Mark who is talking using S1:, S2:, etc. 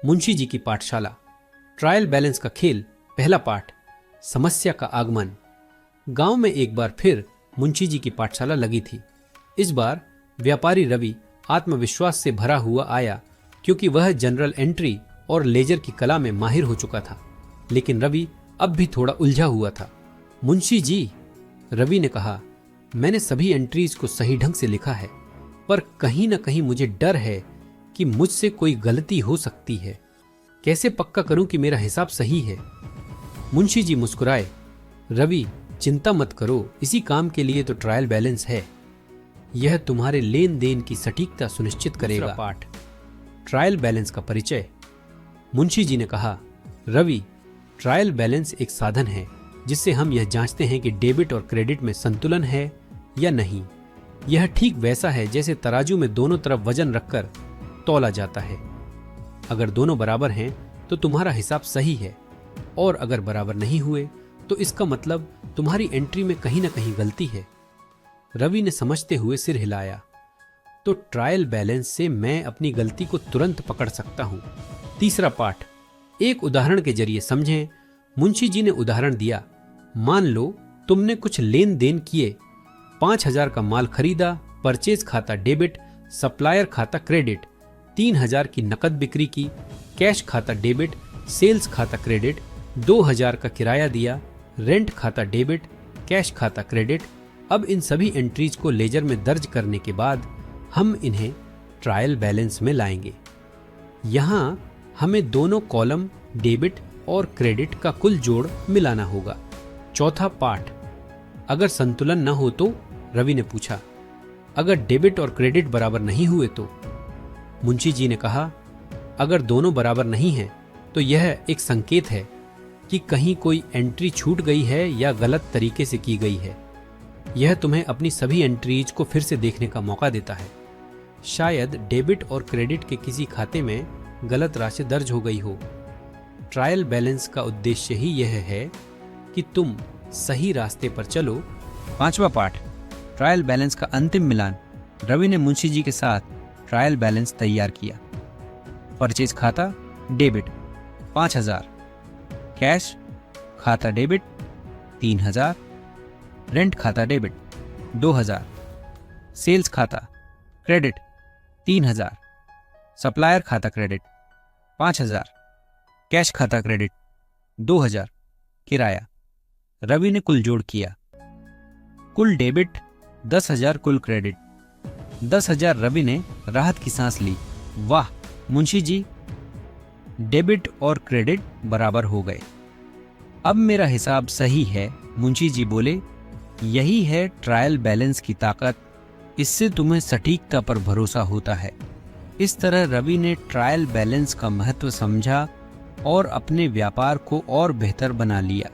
S1: मुंशी जी की पाठशाला। Trial balance का खेल। पहला पाठ, समस्या का आगमन। गांव में एक बार फिर मुंशी जी की पाठशाला लगी थी। इस बार व्यापारी रवि आत्मविश्वास से भरा हुआ आया, क्योंकि वह जनरल एंट्री और लेजर की कला में माहिर हो चुका था। लेकिन रवि अब भी थोड़ा उलझा हुआ था। मुंशी जी, रवि ने कहा, मैंने सभी एंट्रीज को सही ढंग से लिखा है, पर कहीं ना कहीं मुझे डर है कि मुझसे कोई गलती हो सकती है। कैसे पक्का करूं कि मेरा हिसाब सही है? मुंशी जी मुस्कुराए। रवि, चिंता मत करो, इसी काम के लिए तो ट्रायल बैलेंस है। यह तुम्हारे लेन देन की सटीकता सुनिश्चित करेगा। पाठ, ट्रायल बैलेंस का परिचय। मुंशी जी ने कहा, रवि, ट्रायल बैलेंस एक साधन है जिससे हम यह जांचते हैं कि डेबिट और क्रेडिट में संतुलन है या नहीं। यह ठीक वैसा है जैसे तराजू में दोनों तरफ वजन रखकर तौला जाता है। अगर दोनों बराबर हैं तो तुम्हारा हिसाब सही है, और अगर बराबर नहीं हुए तो इसका मतलब तुम्हारी एंट्री में कहीं ना कहीं गलती है। रवि ने समझते हुए सिर हिलाया। तो ट्रायल बैलेंस से मैं अपनी गलती को तुरंत पकड़ सकता हूं। तीसरा पाठ, एक उदाहरण के जरिए समझें। मुंशी जी ने उदाहरण दिया, मान लो तुमने कुछ लेन देन किए। 5,000 का माल खरीदा, परचेज खाता डेबिट, सप्लायर खाता क्रेडिट। 3,000 की नकद बिक्री की, कैश खाता डेबिट, सेल्स खाता क्रेडिट। 2,000 का किराया दिया, रेंट खाता डेबिट, कैश खाता क्रेडिट। अब इन सभी एंट्रीज को लेजर में दर्ज करने के बाद हम इन्हें ट्रायल बैलेंस में लाएंगे। यहां हमें दोनों कॉलम डेबिट और क्रेडिट का कुल जोड़ मिलाना होगा। चौथा पाठ, अगर संतुलन न हो तो? रवि ने पूछा। अगर डेबिट और क्रेडिट बराबर नहीं हुए तो? मुंशी जी ने कहा, अगर दोनों बराबर नहीं हैं तो यह एक संकेत है कि कहीं कोई एंट्री छूट गई है या गलत तरीके से की गई है। यह तुम्हें अपनी सभी एंट्रीज को फिर से देखने का मौका देता है। शायद डेबिट और क्रेडिट के किसी खाते में गलत राशि दर्ज हो गई हो। ट्रायल बैलेंस का उद्देश्य ही यह है कि तुम सही रास्ते पर चलो।
S2: पांचवा पाठ, ट्रायल बैलेंस का अंतिम मिलान। रवि ने मुंशी जी के साथ ट्रायल बैलेंस तैयार किया। परचेज खाता डेबिट 5,000, कैश खाता डेबिट 3,000, रेंट खाता डेबिट 2,000, सेल्स खाता क्रेडिट 3,000, सप्लायर खाता क्रेडिट 5,000, कैश खाता क्रेडिट 2,000, किराया। रवि ने कुल जोड़ किया। कुल डेबिट 10,000, कुल क्रेडिट 10,000। रवि ने राहत की सांस ली। वाह मुंशी जी, डेबिट और क्रेडिट बराबर हो गए। अब मेरा हिसाब सही है। मुंशी जी बोले, यही है ट्रायल बैलेंस की ताकत। इससे तुम्हें सटीकता पर भरोसा होता है। इस तरह रवि ने ट्रायल बैलेंस का महत्व समझा और अपने व्यापार को और बेहतर बना लिया।